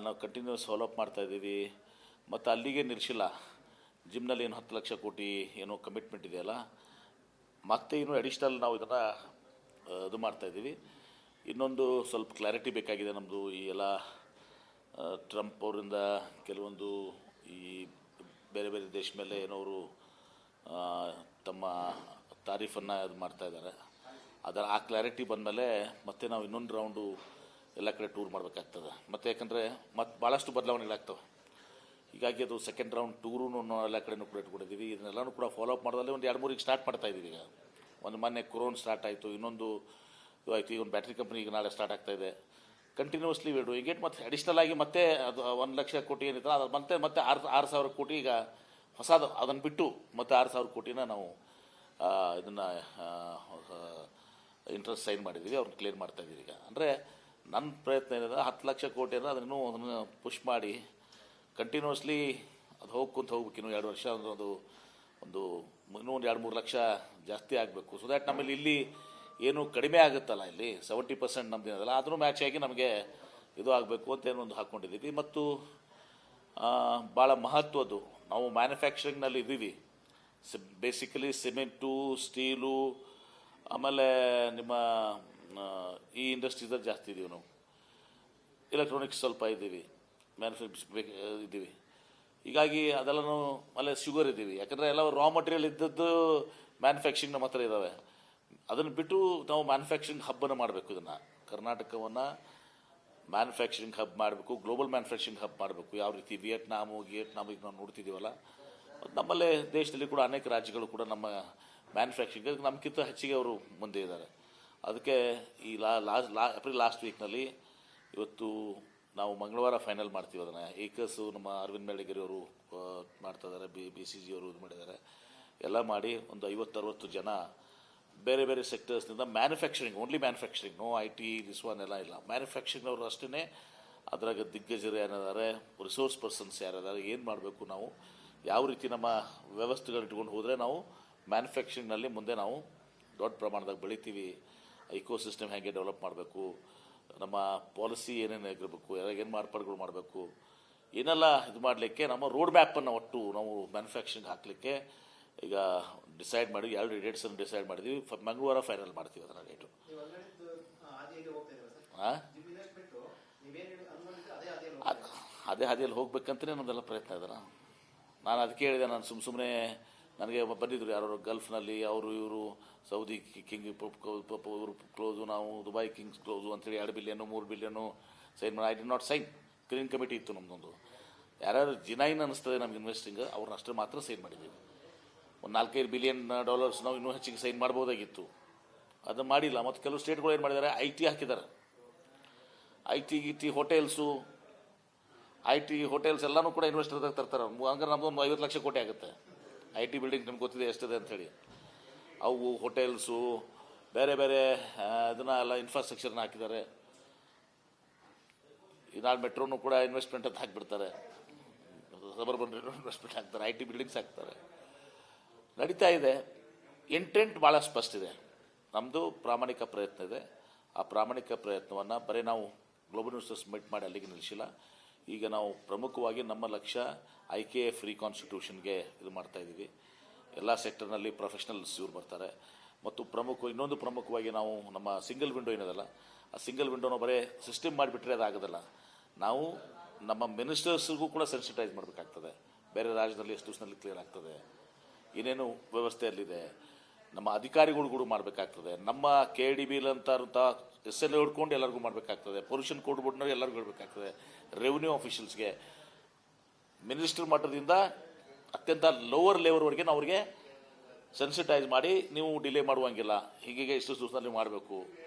ನಾವು continuous follow up ಮಾಡ್ತಾಯಿದ್ದೀವಿ. ಮತ್ತು ಅಲ್ಲಿಗೆ ನಿಲ್ಲಿಸಿಲ್ಲ. ಜಿಮ್ನಲ್ಲಿ ಏನು 10 ಲಕ್ಷ ಕೋಟಿ ಏನೋ ಕಮಿಟ್ಮೆಂಟ್ ಇದೆಯಲ್ಲ, ಮತ್ತೆ ಇನ್ನೂ ಅಡಿಷ್ನಲ್ ನಾವು ಇದನ್ನು ಇದು ಮಾಡ್ತಾಯಿದ್ದೀವಿ. ಇನ್ನೊಂದು ಸ್ವಲ್ಪ ಕ್ಲಾರಿಟಿ ಬೇಕಾಗಿದೆ ನಮ್ಮದು. ಈ ಎಲ್ಲ ಟ್ರಂಪ್ ಅವರಿಂದ ಕೆಲವೊಂದು ಈ ಬೇರೆ ಬೇರೆ ದೇಶ ಮೇಲೆ ಏನೋರು ತಮ್ಮ ತಾರೀಫನ್ನು ಇದು ಮಾಡ್ತಾಯಿದ್ದಾರೆ. ಆ ಕ್ಲಾರಿಟಿ ಬಂದಮೇಲೆ ಮತ್ತೆ ನಾವು ಇನ್ನೊಂದು ರೌಂಡು ಎಲ್ಲ ಕಡೆ ಟೂರ್ ಮಾಡಬೇಕಾಗ್ತದೆ. ಮತ್ತು ಯಾಕಂದರೆ ಮತ್ತೆ ಭಾಳಷ್ಟು ಬದಲಾವಣೆಗಳಾಗ್ತವೆ. ಹೀಗಾಗಿ ಅದು ಸೆಕೆಂಡ್ ರೌಂಡ್ ಟೂರೂ ಎಲ್ಲ ಕಡೆನೂ ಕೂಡ ಇಟ್ಕೊಂಡಿದ್ದೀವಿ. ಇದನ್ನೆಲ್ಲನೂ ಕೂಡ ಫಾಲೋಅಪ್ ಮಾಡೋದಲ್ಲಿ ಒಂದು 2-3 ಈಗ ಸ್ಟಾರ್ಟ್ ಮಾಡ್ತಾಯಿದ್ದೀವಿ. ಈಗ ಒಂದು ಮೊನ್ನೆ ಕೊರೋನ್ ಸ್ಟಾರ್ಟ್ ಆಯಿತು, ಇನ್ನೊಂದು ಇದು ಆಯಿತು, ಈಗ ಒಂದು ಬ್ಯಾಟ್ರಿ ಕಂಪ್ನಿ ಈಗ ನಾಳೆ ಸ್ಟಾರ್ಟ್ ಆಗ್ತಾಯಿದೆ. ಕಂಟಿನ್ಯೂಸ್ಲಿ ವೇಡು ಈಗ ಮತ್ತು ಅಡಿಷ್ನಲ್ ಆಗಿ ಮತ್ತೆ ಅದು 1 ಲಕ್ಷ ಕೋಟಿ ಏನಿತ್ತು ಅದು ಮತ್ತೆ 6,000 ಕೋಟಿ ಈಗ ಹೊಸದು ಅದನ್ನು ಬಿಟ್ಟು ಮತ್ತೆ 6,000 ಕೋಟಿನ ನಾವು ಇದನ್ನು ಇಂಟ್ರೆಸ್ಟ್ ಸೈನ್ ಮಾಡಿದ್ದೀವಿ, ಅವ್ರನ್ನ ಕ್ಲಿಯರ್ ಮಾಡ್ತಾಯಿದ್ದೀವಿ. ಈಗ ಅಂದರೆ ನನ್ನ ಪ್ರಯತ್ನ ಏನಿದೆ 10 ಲಕ್ಷ ಕೋಟಿ ಅಂದರೆ ಅದನ್ನು ಪುಷ್ ಮಾಡಿ ಕಂಟಿನ್ಯೂಸ್ಲಿ ಅದು ಹೋಗ್ಬೇಕು. ಇನ್ನೂ 2 ವರ್ಷ ಅಂದರೆ ಅದು ಇನ್ನೂ ಒಂದು 2-3 ಲಕ್ಷ ಜಾಸ್ತಿ ಆಗಬೇಕು. ಸೊ ದ್ಯಾಟ್ ನಮ್ಮಲ್ಲಿ ಇಲ್ಲಿ ಏನು ಕಡಿಮೆ ಆಗುತ್ತಲ್ಲ, ಇಲ್ಲಿ 70% ನಮ್ದು ಏನದಲ್ಲ ಅದನ್ನು ಮ್ಯಾಚ್ ಆಗಿ ನಮಗೆ ಇದು ಆಗಬೇಕು ಅಂತ ಏನೊಂದು ಹಾಕ್ಕೊಂಡಿದ್ದೀವಿ. ಮತ್ತು ಭಾಳ ಮಹತ್ವದ್ದು ನಾವು ಮ್ಯಾನುಫ್ಯಾಕ್ಚರಿಂಗ್ನಲ್ಲಿ ಇದ್ದೀವಿ. ಬೇಸಿಕಲಿ ಸಿಮೆಂಟು, ಸ್ಟೀಲು, ಆಮೇಲೆ ನಿಮ್ಮ ಈ ಇಂಡಸ್ಟ್ರೀಸಲ್ಲಿ ಜಾಸ್ತಿ ಇದ್ದೀವಿ ನಾವು. ಎಲೆಕ್ಟ್ರಾನಿಕ್ಸ್ ಸ್ವಲ್ಪ ಇದ್ದೀವಿ, ಮ್ಯಾನುಫ್ಯಾಕ್ಚರ್ ಇದ್ದೀವಿ. ಹೀಗಾಗಿ ಅದೆಲ್ಲನೂ ಆಮೇಲೆ ಶುಗರ್ ಇದ್ದೀವಿ. ಯಾಕಂದರೆ ಎಲ್ಲ ರಾ ಮಟೀರಿಯಲ್ ಇದ್ದದ್ದು ಮ್ಯಾನುಫ್ಯಾಕ್ಚರಿಂಗ್ ನಮ್ಮ ಹತ್ರ ಇದ್ದಾವೆ. ಅದನ್ನು ಬಿಟ್ಟು ನಾವು ಮ್ಯಾನುಫ್ಯಾಕ್ಚರಿಂಗ್ ಹಬ್ಬನ್ನು ಮಾಡಬೇಕು. ಇದನ್ನು ಕರ್ನಾಟಕವನ್ನು ಮ್ಯಾನುಫ್ಯಾಕ್ಚರಿಂಗ್ ಹಬ್ ಮಾಡಬೇಕು, ಗ್ಲೋಬಲ್ ಮ್ಯಾನುಫ್ಯಾಕ್ಚರಿಂಗ್ ಹಬ್ ಮಾಡಬೇಕು. ಯಾವ ರೀತಿ ವಿಯೆಟ್ನಾಮ್ ಈಗ ನಾವು ನೋಡ್ತಿದ್ದೀವಲ್ಲ, ನಮ್ಮಲ್ಲೇ ದೇಶದಲ್ಲಿ ಕೂಡ ಅನೇಕ ರಾಜ್ಯಗಳು ಕೂಡ ನಮ್ಮ ಮ್ಯಾನುಫ್ಯಾಕ್ಚರಿಂಗ್ ನಮಗಿಂತ ಹೆಚ್ಚಿಗೆ ಅವರು ಮುಂದೆ ಇದ್ದಾರೆ. ಅದಕ್ಕೆ ಈ ಏಪ್ರಿಲ್ ಲಾಸ್ಟ್ ವೀಕ್ನಲ್ಲಿ ಇವತ್ತು ನಾವು ಮಂಗಳವಾರ ಫೈನಲ್ ಮಾಡ್ತೀವಿ. ಅದನ್ನು ಏಕಸು ನಮ್ಮ ಅರವಿಂದ್ ಮೇಳಗಿರಿ ಅವರು ಮಾಡ್ತಾಯಿದ್ದಾರೆ, BCG ಅವರು ಇದು ಮಾಡಿದ್ದಾರೆ. ಎಲ್ಲ ಮಾಡಿ ಒಂದು 50-60 ಜನ ಬೇರೆ ಬೇರೆ ಸೆಕ್ಟರ್ಸ್ನಿಂದ manufacturing, only manufacturing, no IT this one ಎಲ್ಲ ಇಲ್ಲ, ಮ್ಯಾನುಫ್ಯಾಕ್ಚರಿಂಗ್ ಅವರು ಅಷ್ಟೇ ಅದ್ರಾಗ ದಿಗ್ಗಜರು ಯಾರಿದ್ದಾರೆ, ರಿಸೋರ್ಸ್ ಪರ್ಸನ್ಸ್ ಯಾರಿದ್ದಾರೆ, ಏನು ಮಾಡಬೇಕು, ನಾವು ಯಾವ ರೀತಿ ನಮ್ಮ ವ್ಯವಸ್ಥೆಗಳು ಇಟ್ಕೊಂಡು ಹೋದರೆ ನಾವು ಮ್ಯಾನುಫ್ಯಾಕ್ಚರಿಂಗ್ನಲ್ಲಿ ಮುಂದೆ ನಾವು ದೊಡ್ಡ ಪ್ರಮಾಣದಾಗ ಬೆಳಿತೀವಿ, ಇಕೋಸಿಸ್ಟಮ್ ಹೇಗೆ ಡೆವಲಪ್ ಮಾಡಬೇಕು, ನಮ್ಮ ಪಾಲಿಸಿ ಏನೇನು ಆಗಿರಬೇಕು, ಏನು ಮಾರ್ಪಾಡುಗಳು ಮಾಡಬೇಕು, ಏನೆಲ್ಲ ಇದು ಮಾಡಲಿಕ್ಕೆ ನಮ್ಮ ರೋಡ್ ಮ್ಯಾಪನ್ನು ಒಟ್ಟು ನಾವು ಮ್ಯಾನುಫ್ಯಾಕ್ಚರಿಂಗ್ ಹಾಕಲಿಕ್ಕೆ ಈಗ ಡಿಸೈಡ್ ಮಾಡಿ 2 ಡೇಟ್ಸನ್ನು ಡಿಸೈಡ್ ಮಾಡಿದ್ದೀವಿ. ಮಂಗಳವಾರ ಫೈನಲ್ ಮಾಡ್ತೀವಿ ಅದನ್ನು ಡೇಟು. ಅದೇ ಹಾದಿಯಲ್ಲಿ ಹೋಗ್ಬೇಕಂತಲೇ ನಮ್ಮದೆಲ್ಲ ಪ್ರಯತ್ನ ಇದ್ದಾರೆ. ನಾನು ಅದಕ್ಕೆ ಹೇಳಿದೆ, ನಾನು ಸುಮ್ಮನೆ ನನಗೆ ಬಂದಿದ್ರು ಯಾರು ಗಲ್ಫ್ನಲ್ಲಿ, ಅವರು ಇವರು ಸೌದಿ ಕಿಂಗ್ ಇವರು ಕ್ಲೋಸು, ನಾವು ದುಬೈ ಕಿಂಗ್ಸ್ ಕ್ಲೋಸು ಅಂತೇಳಿ 2 ಬಿಲಿಯನ್ 3 ಬಿಲಿಯನ್ ಸೈನ್ ಮಾಡಿ. I did not sign. Clean committee ಇತ್ತು ನಮ್ಮದೊಂದು. ಯಾರ್ಯಾರು ಜಿನೈನ್ ಅನ್ನಿಸ್ತದೆ ನಮ್ಗೆ ಇನ್ವೆಸ್ಟಿಂಗ್ ಅವ್ರನ್ನ ಅಷ್ಟೇ ಮಾತ್ರ ಸೈನ್ ಮಾಡಿದ್ದೀವಿ. ಒಂದು $4-5 ಬಿಲಿಯನ್ ನಾವು ಇನ್ನೂ ಹೆಚ್ಚಿಗೆ ಸೈನ್ ಮಾಡ್ಬೋದಾಗಿತ್ತು, ಅದನ್ನು ಮಾಡಿಲ್ಲ. ಮತ್ತು ಕೆಲವು ಸ್ಟೇಟ್ಗಳು ಏನು ಮಾಡಿದ್ದಾರೆ, IT ಹಾಕಿದ್ದಾರೆ. IT ಹೋಟೆಲ್ಸು, IT ಹೋಟೆಲ್ಸ್ ಎಲ್ಲನೂ ಕೂಡ ಇನ್ವೆಸ್ಟರ್ದಾಗ ತರ್ತಾರೆ. ಹಂಗಾರೆ ನಮ್ಮದೊಂದು 50 ಲಕ್ಷ ಕೋಟಿ ಆಗುತ್ತೆ. IT ಬಿಲ್ಡಿಂಗ್ ನಿಮ್ಗೆ ಗೊತ್ತಿದೆ ಎಷ್ಟಿದೆ ಅಂಥೇಳಿ. ಅವು ಹೋಟೆಲ್ಸು ಬೇರೆ ಬೇರೆ ಇದನ್ನ ಎಲ್ಲ ಇನ್ಫ್ರಾಸ್ಟ್ರಕ್ಚರ್ನ ಹಾಕಿದ್ದಾರೆ. ನಾಳೆ ಮೆಟ್ರೋನು ಕೂಡ ಇನ್ವೆಸ್ಟ್ಮೆಂಟ್ ಅಂತ ಹಾಕಿಬಿಡ್ತಾರೆ, ಸಬರ್ಬನ್ ಇನ್ವೆಸ್ಟ್ಮೆಂಟ್ ಹಾಕ್ತಾರೆ, IT ಬಿಲ್ಡಿಂಗ್ಸ್ ಹಾಕ್ತಾರೆ. ನಡೀತಾ ಇದೆ. ಇಂಟೆಂಟ್ ಭಾಳ ಸ್ಪಷ್ಟ ಇದೆ. ನಮ್ಮದು ಪ್ರಾಮಾಣಿಕ ಪ್ರಯತ್ನ ಇದೆ. ಆ ಪ್ರಾಮಾಣಿಕ ಪ್ರಯತ್ನವನ್ನು ಬರೀ ನಾವು ಗ್ಲೋಬಲ್ ಇನ್ವೆಸ್ಟರ್ಸ್ ಮೀಟ್ ಮಾಡಿ ಅಲ್ಲಿಗೆ ನಿಲ್ಲಿಸಿಲ್ಲ. ಈಗ ನಾವು ಪ್ರಮುಖವಾಗಿ ನಮ್ಮ ಲಕ್ಷ್ಯ IKF ರೀಕಾನ್ಸ್ಟಿಟ್ಯೂಷನ್ಗೆ ಇದು ಮಾಡ್ತಾಯಿದ್ದೀವಿ. ಎಲ್ಲ ಸೆಕ್ಟರ್ನಲ್ಲಿ ಪ್ರೊಫೆಷನಲ್ಸ್ ಇವ್ರು ಬರ್ತಾರೆ. ಮತ್ತು ಇನ್ನೊಂದು ಪ್ರಮುಖವಾಗಿ ನಾವು ನಮ್ಮ ಸಿಂಗಲ್ ವಿಂಡೋ ಏನದಲ್ಲ, ಆ ಸಿಂಗಲ್ ವಿಂಡೋನ ಬರೀ ಸಿಸ್ಟಮ್ ಮಾಡಿಬಿಟ್ರೆ ಅದಾಗೋದಿಲ್ಲ. ನಾವು ನಮ್ಮ ಮಿನಿಸ್ಟರ್ಸ್ಗೂ ಕೂಡ ಸೆನ್ಸಿಟೈಸ್ ಮಾಡಬೇಕಾಗ್ತದೆ. ಬೇರೆ ರಾಜ್ಯದಲ್ಲಿ ಎಷ್ಟು ದಿವಸದಲ್ಲಿ ಕ್ಲಿಯರ್ ಆಗ್ತದೆ, ಏನೇನು ವ್ಯವಸ್ಥೆಯಲ್ಲಿದೆ, ನಮ್ಮ ಅಧಿಕಾರಿಗಳು ಕೂಡ ಮಾಡಬೇಕಾಗ್ತದೆ. ನಮ್ಮ KDB ಅಂತ SL ಹಿಡ್ಕೊಂಡು ಎಲ್ಲರಿಗೂ ಮಾಡಬೇಕಾಗ್ತದೆ. ಪೊಲ್ಯೂಷನ್ ಕೋಡ್ ಬೋರ್ಡ್ನವ್ರು ಎಲ್ಲರಿಗೂ ಹೇಳಬೇಕಾಗ್ತದೆ. ರೆವಿನ್ಯೂ ಆಫೀಷಿಯಲ್ಸ್ಗೆ, ಮಿನಿಸ್ಟರ್ ಮಟ್ಟದಿಂದ ಅತ್ಯಂತ ಲೋವರ್ ಲೆವೆಲ್ವರೆಗೆ ನಾವು ಅವ್ರಿಗೆ ಸೆನ್ಸಿಟೈಸ್ ಮಾಡಿ, ನೀವು ಡಿಲೇ ಮಾಡುವಂಗಿಲ್ಲ, ಹೀಗೆ ಇಷ್ಟು ದಿವಸದಲ್ಲಿ ಮಾಡಬೇಕು,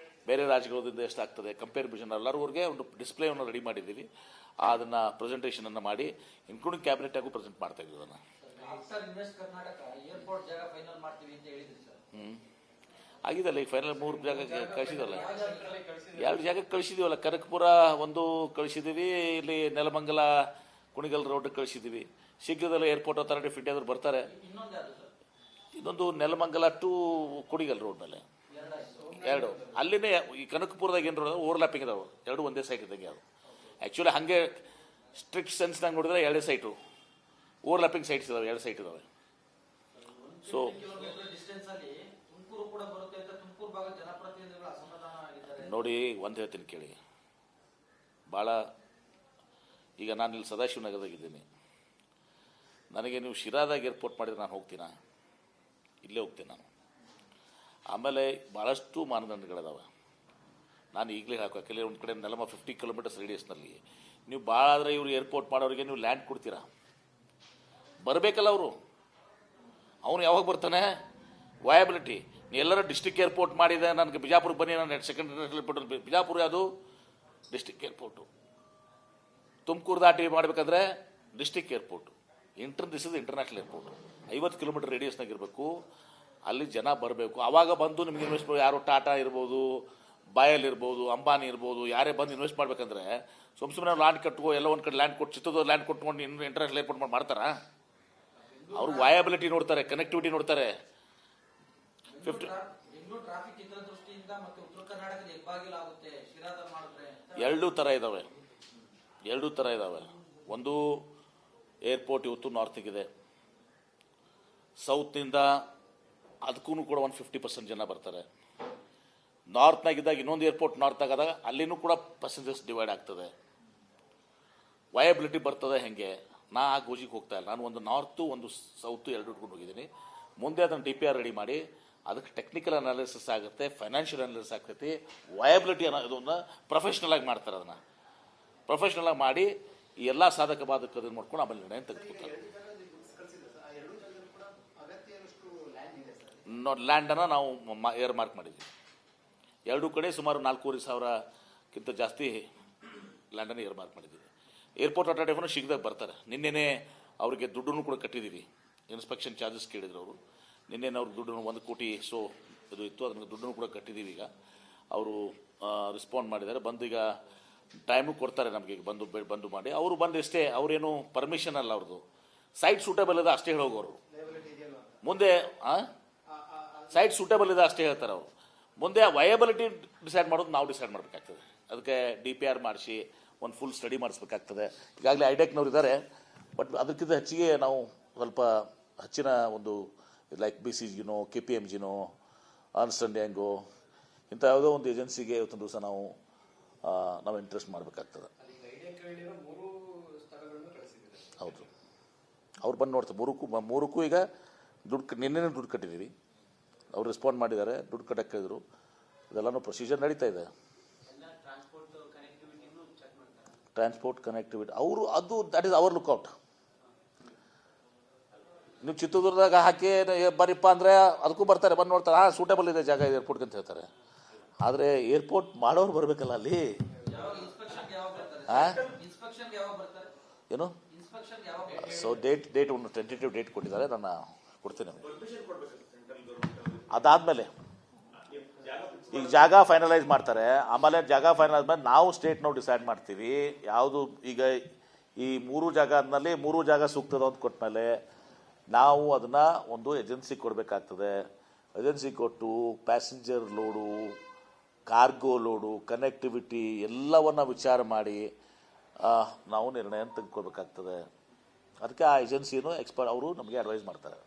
ಬೇರೆ ರಾಜ್ಯಗಳಿಂದ ಎಷ್ಟಾಗ್ತದೆ ಕಂಪೇರಿಸನ್ ಎಲ್ಲರಿಗೂ ಒಂದು ಡಿಸ್ಪ್ಲೇವನ್ನು ರೆಡಿ ಮಾಡಿದ್ದೀವಿ. ಅದನ್ನು ಪ್ರೆಸೆಂಟೇಷನನ್ನು ಮಾಡಿ ಇನ್ಕ್ಲೂಡಿಂಗ್ ಕ್ಯಾಬಿನೆಟ್ಗೂ ಪ್ರೆಸೆಂಟ್ ಮಾಡ್ತಾ ಇದ್ದೀವಿ. ಅದನ್ನು ಆಗಿದಲ್ಲ, ಈಗ ಫೈನಲ್ 3 ಜಾಗಕ್ಕೆ ಕಳಿಸಿದಲ್ಲ, 2 ಜಾಗಕ್ಕೆ ಕಳಿಸಿದೀವಲ್ಲ. ಕನಕಪುರ ಒಂದು ಕಳಿಸಿದ್ದೀವಿ, ಇಲ್ಲಿ ನೆಲಮಂಗಲ ಕುಣಿಗಲ್ ರೋಡ್ ಕಳಿಸಿದ್ದೀವಿ. ಶೀಘ್ರದಲ್ಲೇ ಏರ್ಪೋರ್ಟ್ ಅಥಾರಿಟಿ ಆಫ್ ಇಂಡಿಯಾದವ್ರು ಬರ್ತಾರೆ. ಇನ್ನೊಂದು ನೆಲಮಂಗಲ ಟು ಕುಣಿಗಲ್ ರೋಡ್ ಮೇಲೆ 2 ಅಲ್ಲಿನೇ. ಈ ಕನಕಪುರದಾಗ ಏನು ರೋಡ್ ಓವರ್ಲ್ಯಾಪಿಂಗ್ ಇದಾವೆ, 2 ಒಂದೇ ಸೈಡ್ ಇದ್ದಂಗೆ. ಅದು ಆ್ಯಕ್ಚುಲಿ ಹಾಗೆ ಸ್ಟ್ರಿಕ್ಟ್ ಸೆನ್ಸ್ನಾಗ ನೋಡಿದ್ರೆ 2 ಸೈಟು, ಓವರ್ಲ್ಯಾಪಿಂಗ್ ಸೈಟ್ಸ್ ಇದಾವೆ, 2 ಸೈಟ್ ಇದಾವೆ. ಸೊ ನೋಡಿ, ಒಂದು ಹೇಳ್ತೀನಿ ಕೇಳಿ, ಭಾಳ ಈಗ ನಾನು ಇಲ್ಲಿ ಸದಾಶಿವನಗರದಾಗಿದ್ದೀನಿ. ನನಗೆ ನೀವು ಶಿರಾದಾಗ ಏರ್ಪೋರ್ಟ್ ಮಾಡಿದ್ರೆ ನಾನು ಹೋಗ್ತೀನಾ? ಇಲ್ಲೇ ಹೋಗ್ತೀನಿ ನಾನು. ಆಮೇಲೆ ಭಾಳಷ್ಟು ಮಾನದಂಡಗಳಿದಾವೆ. ನಾನು ಈಗಲೇ ಹಾಕಿ ಒಂದು ಕಡೆ ನೆಲಮ 50 ಕಿಲೋಮೀಟರ್ಸ್ ರೇಡಿಯಸ್ನಲ್ಲಿ ನೀವು ಭಾಳ ಆದರೆ ಇವರು ಏರ್ಪೋರ್ಟ್ ಮಾಡೋರಿಗೆ ನೀವು ಲ್ಯಾಂಡ್ ಕೊಡ್ತೀರಾ? ಬರಬೇಕಲ್ಲ ಅವರು. ಅವನು ಯಾವಾಗ ಬರ್ತಾನೆ? ವಯಬಿಲಿಟಿ. ನೀ ಎಲ್ಲರೂ ಡಿಸ್ಟಿಕ್ ಏರ್ಪೋರ್ಟ್ ಮಾಡಿದೆ, ನನಗೆ ಬಿಜಾಪುರಕ್ಕೆ ಬನ್ನಿ, ನಾನು ಸೆಕೆಂಡ್ ಏರ್ಪೋರ್ಟ್. ಬಿಜಾಪುರ ಯಾವುದು? District airport. ತುಮಕೂರು ದಾಟಿ ಮಾಡಬೇಕಾದ್ರೆ district airport. This is international airport. 50 kilometre ರೇಡಿಯಸ್ನಾಗ ಇರಬೇಕು. ಅಲ್ಲಿ ಜನ ಬರಬೇಕು. ಆವಾಗ ಬಂದು ನಿಮ್ಗೆ ಇನ್ವೆಸ್ಟ್ ಯಾರು ಟಾಟಾ ಇರ್ಬೋದು, ಬಾಯಲ್ ಇರ್ಬೋದು, ಅಂಬಾನಿ ಇರ್ಬೋದು, ಯಾರೇ ಬಂದು ಇನ್ವೆಸ್ಟ್ ಮಾಡ್ಬೇಕಂದ್ರೆ ಸುಮ್ಮನೆ ಲ್ಯಾಂಡ್ ಕಟ್ಟುವ, ಎಲ್ಲ ಒಂದು ಕಡೆ ಲ್ಯಾಂಡ್ ಕೊಟ್ಟು, ಚಿತ್ರದುರ್ಗ ಲ್ಯಾಂಡ್ ಕೊಟ್ಕೊಂಡು ಇಂಟರ್ನ್ಯಾಷನಲ್ ಏರ್ಪೋರ್ಟ್ ಮಾಡ್ತಾರಾ? ಅವರು ವಯಬಿಲಿಟಿ ನೋಡ್ತಾರೆ, ಕನೆಕ್ಟಿವಿಟಿ ನೋಡ್ತಾರೆ. 2 ಥರ ಇದ್ದಾವೆ, 2 ಥರ ಇದ್ದಾವೆ. ಒಂದು ಏರ್ಪೋರ್ಟ್ ಇವತ್ತು ನಾರ್ತಿಗಿದೆ, ಸೌತ್ನಿಂದ ಅದಕ್ಕೂ ಕೂಡ 50% ಜನ ಬರ್ತಾರೆ. ನಾರ್ತ್ನಾಗಿದ್ದಾಗ ಇನ್ನೊಂದು ಏರ್ಪೋರ್ಟ್ ನಾರ್ತ್ ಆದಾಗ ಅಲ್ಲಿನೂ ಕೂಡ ಪ್ಯಾಸೆಂಜರ್ಸ್ ಡಿವೈಡ್ ಆಗ್ತದೆ. ವಯಬಿಲಿಟಿ ಬರ್ತದೆ. ಹೆಂಗೆ? ನಾ ಆ ಗೋಜಿಗೆ ಹೋಗ್ತಾ ಇಲ್ಲ. ನಾನು ಒಂದು ನಾರ್ತು ಒಂದು ಸೌತು 2 ಇಟ್ಕೊಂಡು ಹೋಗಿದ್ದೀನಿ. ಮುಂದೆ ಅದನ್ನು DPR ರೆಡಿ ಮಾಡಿ ಅದಕ್ಕೆ ಟೆಕ್ನಿಕಲ್ ಅನಾಲಿಸಿಸ್ ಆಗುತ್ತೆ, ಫೈನಾನ್ಷಿಯಲ್ ಅನಾಲಿಸಿಸ್ ಆಗ್ತೈತಿ, ವಯಬಿಲಿಟಿ ಅನ್ನೋದನ್ನು ಪ್ರೊಫೆಷ್ನಲ್ ಆಗಿ ಮಾಡ್ತಾರೆ. ಅದನ್ನು ಪ್ರೊಫೆಷ್ನಲ್ ಆಗಿ ಮಾಡಿ ಈ ಎಲ್ಲ ಸಾಧಕ ಬಾಧಕದನ್ನು ಮಾಡ್ಕೊಂಡು ಆಮೇಲೆ ನಿರ್ಣಯ ತೆಗೆದುಕೊಳ್ತಾರೆ. ಲ್ಯಾಂಡನ್ನು ನಾವು ಏರ್ ಮಾರ್ಕ್ ಮಾಡಿದ್ವಿ. 2 ಕಡೆ ಸುಮಾರು 4,500ಕ್ಕಿಂತ ಜಾಸ್ತಿ ಲ್ಯಾಂಡನ್ನು ಏರ್ ಮಾರ್ಕ್ ಮಾಡಿದ್ದೀವಿ. ಏರ್ಪೋರ್ಟ್ ಅಥಾರಿಟಿಯನ್ನು ಶೀಘ್ರದಾಗ ಬರ್ತಾರೆ. ನಿನ್ನೆನೇ ಅವರಿಗೆ ದುಡ್ಡನ್ನು ಕೂಡ ಕಟ್ಟಿದ್ದೀವಿ. ಇನ್ಸ್ಪೆಕ್ಷನ್ ಚಾರ್ಜಸ್ ಕೇಳಿದ್ರು ಅವರು. ನಿನ್ನೆನೇ ಅವ್ರ ದುಡ್ಡನ್ನು 1 ಕೋಟಿ ಸೊ ಇದು ಇತ್ತು, ಅದನ್ನು ದುಡ್ಡನ್ನು ಕೂಡ ಕಟ್ಟಿದ್ದೀವಿ. ಈಗ ಅವರು ರೆಸ್ಪಾಂಡ್ ಮಾಡಿದ್ದಾರೆ. ಬಂದು ಈಗ ಟೈಮು ಕೊಡ್ತಾರೆ ನಮಗೆ. ಈಗ ಬಂದು ಮಾಡಿ ಅವರು ಬಂದು ಇಷ್ಟೇ. ಅವರೇನು ಪರ್ಮಿಷನ್ ಅಲ್ಲ, ಅವ್ರದ್ದು ಸೈಟ್ ಸೂಟೇಬಲ್ ಇದೆ ಅಷ್ಟೇ ಹೇಳೋಗೋರು. ಮುಂದೆ ಸೈಟ್ ಸೂಟೇಬಲ್ ಇದೆ ಅಷ್ಟೇ ಹೇಳ್ತಾರೆ ಅವರು. ಮುಂದೆ ವಯಬಿಲಿಟಿ ಡಿಸೈಡ್ ಮಾಡೋದು ನಾವು ಡಿಸೈಡ್ ಮಾಡಬೇಕಾಗ್ತದೆ. ಅದಕ್ಕೆ DPR ಮಾಡಿಸಿ ಒಂದು ಫುಲ್ ಸ್ಟಡಿ ಮಾಡಿಸ್ಬೇಕಾಗ್ತದೆ. ಈಗಾಗಲೇ ಐಡೆಕ್ನವ್ರು ಇದ್ದಾರೆ. ಬಟ್ ಅದಕ್ಕಿಂತ ಹೆಚ್ಚಿಗೆ ನಾವು ಸ್ವಲ್ಪ ಹೆಚ್ಚಿನ ಒಂದು ಲೈಕ್ BCGನೋ KPMGನೋ ಅರ್ನ್ಸ್ಟ್ ಅಂಡ್ ಯಂಗೋ ಇಂಥ ಯಾವುದೋ ಒಂದು ಏಜೆನ್ಸಿಗೆ ಇವತ್ತೊಂದು ದಿವಸ ನಾವು ಇಂಟ್ರೆಸ್ಟ್ ಮಾಡಬೇಕಾಗ್ತದೆ. ಹೌದು, ಅವ್ರು ಬಂದು ನೋಡ್ತಾರೆ. ಮೂರಕ್ಕೂ ಈಗ ನಿನ್ನೆ ದುಡ್ಡು ಕಟ್ಟಿದ್ದೀವಿ. ಅವ್ರು ರೆಸ್ಪಾಂಡ್ ಮಾಡಿದ್ದಾರೆ, ದುಡ್ಡು ಕಟ್ಟಕ್ಕೆ ಹೇಳಿದ್ರು. ಇದೆಲ್ಲನೂ ಪ್ರೊಸೀಜರ್ ನಡೀತಾ ಇದೆ. ಟ್ರಾನ್ಸ್ಪೋರ್ಟ್ ಕನೆಕ್ಟಿವಿಟಿ ಅವರು ಅದು ದಟ್ ಇಸ್ ಅವರ್ ಲುಕ್ಔಟ್. ನೀವು ಚಿತ್ರದುರ್ಗದಾಗ ಹಾಕಿ ಬರಿಪ್ಪ ಅಂದರೆ ಅದಕ್ಕೂ ಬರ್ತಾರೆ, ಬಂದು ನೋಡ್ತಾರೆ. ಸೂಟೇಬಲ್ ಇದೆ ಜಾಗ ಏರ್ಪೋರ್ಟ್ಗೆ ಅಂತ ಹೇಳ್ತಾರೆ. ಆದರೆ ಏರ್ಪೋರ್ಟ್ ಮಾಡೋರು ಬರಬೇಕಲ್ಲ ಅಲ್ಲಿ. ಏನು? ಸೊ ಡೇಟ್ ಒಂದು ಟೆಂಟೇಟಿವ್ ಡೇಟ್ ಕೊಟ್ಟಿದ್ದಾರೆ, ನಾನು ಕೊಡ್ತೀನಿ. ಅದಾದಮೇಲೆ ಈಗ ಜಾಗ ಫೈನಲೈಸ್ ಮಾಡ್ತಾರೆ. ಆಮೇಲೆ ಜಾಗ ಫೈನಲೈಸ್ ಮೇಲೆ ನಾವು ಸ್ಟೇಟ್ನವ್ರು ಡಿಸೈಡ್ ಮಾಡ್ತೀವಿ ಯಾವುದು. ಈಗ ಈ 3 ಜಾಗ ಆದಮೇಲೆ 3 ಜಾಗ ಸೂಕ್ತದ ಅಂತ ಕೊಟ್ಟಮೇಲೆ ನಾವು ಅದನ್ನು ಒಂದು ಏಜೆನ್ಸಿ ಕೊಡಬೇಕಾಗ್ತದೆ. ಏಜೆನ್ಸಿ ಕೊಟ್ಟು passenger load, cargo load, connectivity ಎಲ್ಲವನ್ನು ವಿಚಾರ ಮಾಡಿ ನಾವು ನಿರ್ಣಯ ತೆಗೆದುಕೊಳ್ಬೇಕಾಗ್ತದೆ. ಅದಕ್ಕೆ ಆ ಏಜೆನ್ಸಿನೂ ಎಕ್ಸ್ಪರ್ಟ್ ಅವರು ನಮಗೆ ಅಡ್ವೈಸ್ ಮಾಡ್ತಾರೆ.